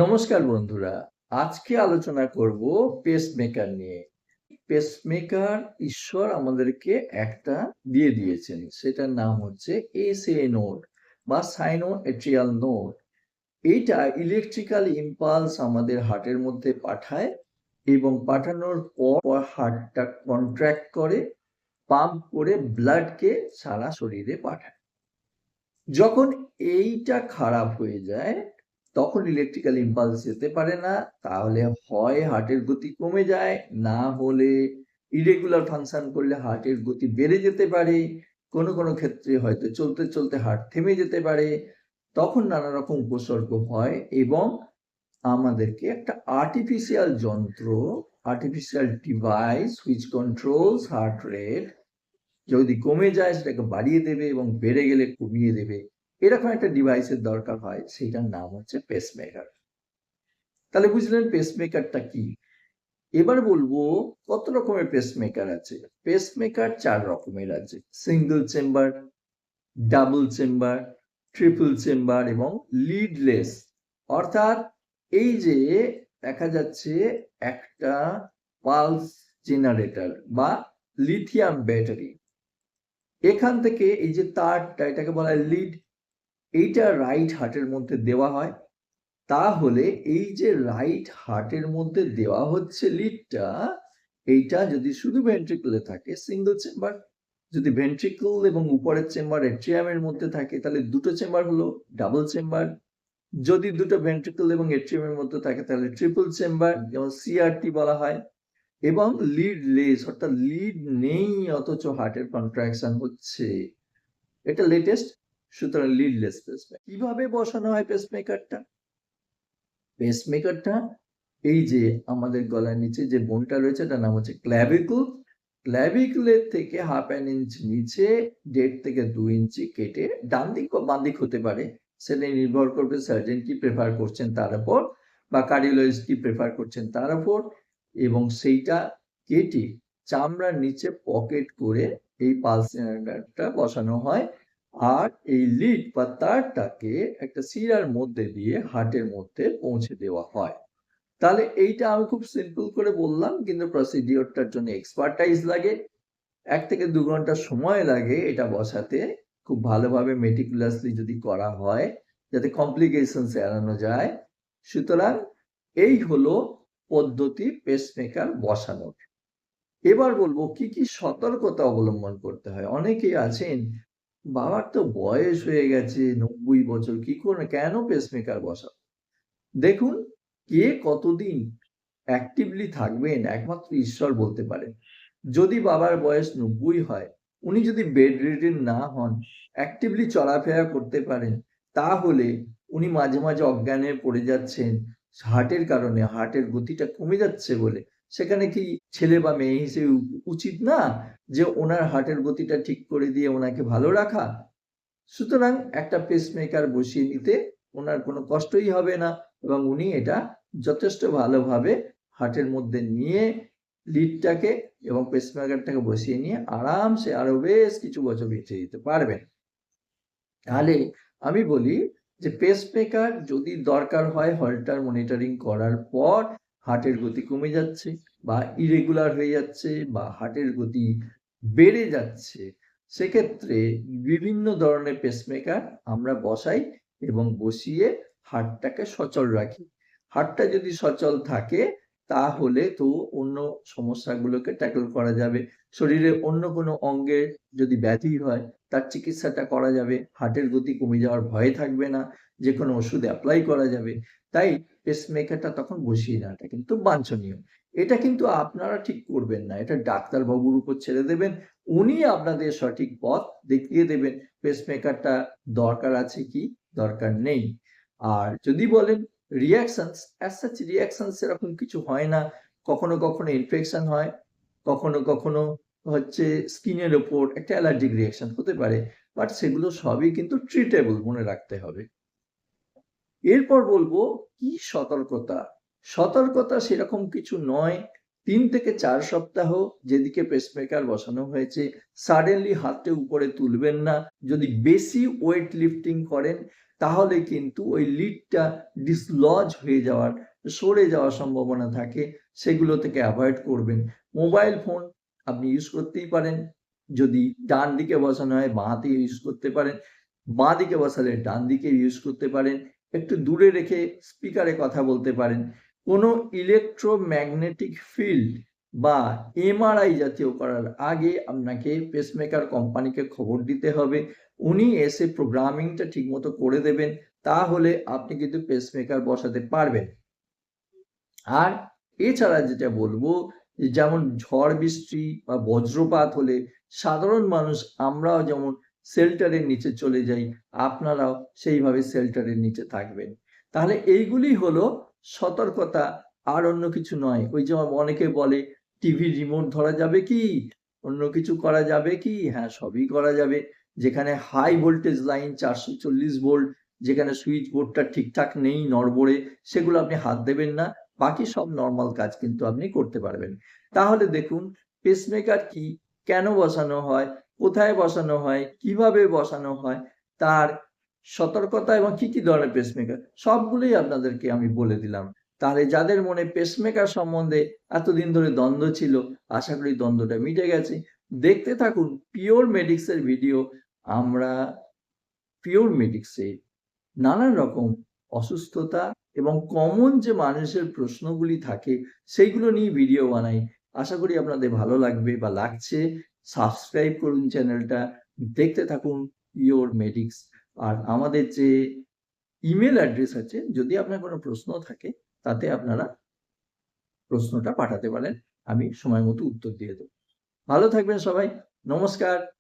নমস্কার বন্ধুরা, আজকে আলোচনা করব পেসমেকার নিয়ে। পেসমেকার ঈশ্বর আমাদেরকে একটা দিয়ে দিয়েছেন, সেটার নাম হচ্ছে এসএ নোড বা সাইনো এট্রিয়াল নোড। এইটা ইলেকট্রিক্যাল ইম্পালস আমাদের হার্টের মধ্যে পাঠায় এবং পাঠানোর পর হার্টটা কন্ট্রাক্ট করে, পাম্প করে ব্লাডকে সারা শরীরে পাঠায়। যখন এইটা খারাপ হয়ে যায় তখন ইলেকট্রিক্যাল ইম্পালস যেতে পারে না, তাহলে হয় হার্টের গতি কমে যায়, না হলে ইরেগুলার ফাংশন করলে হার্টের গতি বেড়ে যেতে পারে, কোনো কোনো ক্ষেত্রে হয়তো চলতে চলতে হার্ট থেমে যেতে পারে। তখন নানা রকম উপসর্গ হয় এবং আমাদেরকে একটা আর্টিফিশিয়াল যন্ত্র, artificial device which controls heart rate, যদি কমে যায় সেটাকে বাড়িয়ে দেবে এবং বেড়ে গেলে কমিয়ে দেবে, এরকম একটা ডিভাইসের দরকার হয়, সেটার নাম হচ্ছে পেসমেকার। তাহলে বুঝলেন পেসমেকারটা কি। এবার বলবো কত রকমের পেসমেকার আছে। পেসমেকার 4 রকমের আছে: single chamber, double chamber, triple chamber এবং লিডলেস। অর্থাৎ এই যে দেখা যাচ্ছে একটা পালস জেনারেটর বা লিথিয়াম ব্যাটারি, এখান থেকে এই যে তারটা, এটাকে বলা হয় লিড, এইটা রাইট হার্টের মধ্যে দেওয়া হয়। তাহলে এই যে রাইট হার্টের মধ্যে দেওয়া হচ্ছে লিডটা, এইটা যদি শুধু ভেন্ট্রিকলে থাকে সিঙ্গেল চেম্বার, যদি ভেন্ট্রিকল এবং উপরের চেম্বার এট্রিয়ামের মধ্যে থাকে তাহলে দুটো চেম্বার হলো ডাবল চেম্বার, যদি দুটো ভেন্ট্রিকল এবং এট্রিয়ামের মধ্যে থাকে তাহলে ট্রিপল চেম্বার, যেমন সিআরটি বলা হয়। এবং লিড লেস, অর্থাৎ লিড নেই অথচ হার্টের কন্ট্রাকশন হচ্ছে, এটা লেটেস্ট। সুতরাং লিডলেস পেসমেকার। কিভাবে বসানো হয় পেসমেকারটা? পেসমেকারটা এই যে আমাদের গলার নিচে যে বোনটা রয়েছে এটার নাম হচ্ছে ক্ল্যাভিকুল। ক্ল্যাভিকুলের থেকে ½ ইঞ্চ নিচে 1.5 থেকে 2 ইঞ্চি কেটে, ডান দিক বা বাঁ দিক হতে পারে, সেটা নির্ভর করবে সার্জন কি প্রেফার করছেন তার উপর, বা কার্ডিওলজিস্ট কি প্রেফার করছেন তার উপর। এবং সেইটা কেটে চামড়ার নিচে পকেট করে এই পালস জেনারেটরটা বসানো হয়। আর এই লিড বা তারটাকে একটা শিরার মধ্যে দিয়ে হার্টের মধ্যে পৌঁছে দেওয়া হয়। তাহলে এইটা আমি খুব সিম্পল করে বললাম, কিন্তু প্রসিডিওরটার জন্য এক্সপার্টাইজ লাগে, 1 থেকে 2 ঘন্টা সময় লাগে এটা বসাতে। খুব ভালোভাবে মেটিকুলাসলি যদি করা হয় যাতে কমপ্লিকেশনস এড়ানো যায়। সুতরাং এই হলো পদ্ধতি পেসমেকার বসানোর। এবার বলবো কি কি সতর্কতা অবলম্বন করতে হয়। অনেকেই আছেন, বাবার তো বয়স হয়ে গেছে 90 বছর, কি করে কেন পেসমেকার বসাবো। দেখুন, কে কতদিন অ্যাক্টিভলি থাকবেন একমাত্র ঈশ্বর বলতে পারেন। যদি বাবার বয়স 90 হয়, উনি যদি বেড রিডেন না হন, অ্যাক্টিভলি চলাফেরা করতে পারেন, তাহলে উনি মাঝে মাঝে অজ্ঞান হয়ে পড়ে যাচ্ছেন হার্টের কারণে, হার্টের গতিটা কমে যাচ্ছে বলে, সেখানে কি ছেলে বা মেয়ে হিসেবে উচিত না যে ওনার হার্টের গতিটা ঠিক করে দিয়ে ওনাকে ভালো রাখা? সুতরাং একটা পেসমেকার বসিয়ে নিতে ওনার কোনো কষ্টই হবে না এবং উনি এটা যথেষ্ট ভালোভাবে হার্টের মধ্যে নিয়ে লিডটাকে এবং পেসমেকারটাকে বসিয়ে নিয়ে আরামসে আরো বেশ কিছু বছর বেঁচে যেতে পারবেন। তাহলে আমি বলি যে পেসমেকার যদি দরকার হয় হল্টার মনিটরিং করার পর হার্টের গতি কমে যাচ্ছে বা ইরেগুলার হয়ে যাচ্ছে বা হার্টের গতি বেড়ে যাচ্ছে, সেক্ষেত্রে বিভিন্ন ধরনের পেসমেকার আমরা বসাই এবং বসিয়ে হার্টটাকে সচল রাখি। হার্টটা যদি সচল থাকে তাহলে তো অন্য সমস্যাগুলোকে ট্যাকল করা যাবে। শরীরের অন্য কোনো অঙ্গে যদি ব্যাধি হয় তার চিকিৎসাটা করা যাবে, হার্টের গতি কমে যাওয়ার ভয় থাকবে না, যে কোনো ওষুধ অ্যাপ্লাই করা যাবে। তাই পেসমেকারটা তখন বসিয়ে নেওয়াটা কিন্তু বাঞ্ছনীয়। এটা কিন্তু আপনারা ঠিক করবেন না, এটা ডাক্তারবাবুর উপর ছেড়ে দেবেন, উনি আপনাদের সঠিক পথ দেখিয়ে দেবেন পেসমেকারটা দরকার আছে কি দরকার নেই। আর যদি বলেন রিঅ্যাকশনস, অ্যাজ সাচ রিঅ্যাকশনস এরকম কিছু হয় না। কখনো কখনো ইনফেকশন হয়, কখনো কখনো হচ্ছে স্কিনের ওপর একটা অ্যালার্জিক রিঅ্যাকশন হতে পারে, বাট সেগুলো সবই কিন্তু ট্রিটেবল, মনে রাখতে হবে। এরপর বলবো কি সতর্কতা। সতর্কতা সেরকম কিছু নয়। 3 থেকে 4 সপ্তাহ যেদিকে পেসমেকার বসানো হয়েছে সাডেনলি হাতটা উপরে তুলবেন না। যদি বেশি ওয়েট লিফটিং করেন তাহলে কিন্তু ওই লিডটা ডিসলজ হয়ে যাওয়ার, সরে যাওয়ার সম্ভাবনা থাকে, সেগুলো থেকে অ্যাভয়েড করবেন। মোবাইল ফোন আপনি ইউজ করতেই পারেন, যদি ডান দিকে বসানো হয় বাঁ দিকে ইউজ করতে পারেন, বাঁ দিকে বসালে ডান দিকে ইউজ করতে পারেন, একটু দূরে রেখে স্পিকারে কথা বলতে পারেন। কোনো ইলেকট্রোম্যাগনেটিক ফিল্ড বা এমআরআই জাতীয় করার আগে আপনাকে পেসমেকার কোম্পানিকে খবর দিতে হবে, উনি এসে প্রোগ্রামিংটা ঠিকমতো করে দেবেন, তাহলে আপনি কিন্তু পেসমেকার বসাতে পারবেন। আর এছাড়া যেটা বলবো, যেমন ঝড় বৃষ্টি বা বজ্রপাত হলে সাধারণ মানুষ আমরাও যেমন শেল্টারের নিচে চলে যাই, আপনারাও সেইভাবে শেল্টারের নিচে থাকবেন। তাহলে এইগুলি হলো সতর্কতা, আর অন্য কিছু নয়। ওই যে অনেকে বলে টিভির রিমোট ধরা যাবে কি, অন্য কিছু করা যাবে কি? হ্যাঁ, সবই করা যাবে। যেখানে হাই ভোল্টেজ লাইন 440 ভোল্ট, যেখানে সুইচ বোর্ডটা ঠিকঠাক নেই নড়বড়ে, সেগুলো আপনি হাত দেবেন না। বাকি সব নরমাল কাজ কিন্তু আপনি করতে পারবেন। তাহলে দেখুন পেসমেকার কি, কেন বসানো হয়, কোথায় বসানো হয়, কিভাবে বসানো হয়, তার সতর্কতা এবং কি ধরনের পেসমেকার সবগুলোই আপনাদেরকে আমি বলে দিলাম। তাহলে যাদের মনে পেসমেকার সম্বন্ধে এতদিন ধরে দ্বন্দ্ব ছিল, আশা করি দ্বন্দ্বটা মিটে গেছে। দেখতে থাকুন পিওর মেডিক্স এর ভিডিও। আমরা পিওর মেডিক্সে নানান রকম অসুস্থতা এবং কমন যে মানুষের প্রশ্নগুলি থাকে সেইগুলো নিয়ে ভিডিও বানাই। আশা করি আপনাদের ভালো লাগবে বা লাগছে। সাবস্ক্রাইব করুন চ্যানেলটা, দেখতে থাকুন পিওর মেডিক্স। আর আমাদের যে ইমেল অ্যাড্রেস আছে, যদি আপনার কোনো প্রশ্ন থাকে তাতে আপনারা প্রশ্নটা পাঠাতে পারেন, আমি সময় মতো উত্তর দিয়ে দেব। ভালো থাকবেন সবাই, নমস্কার।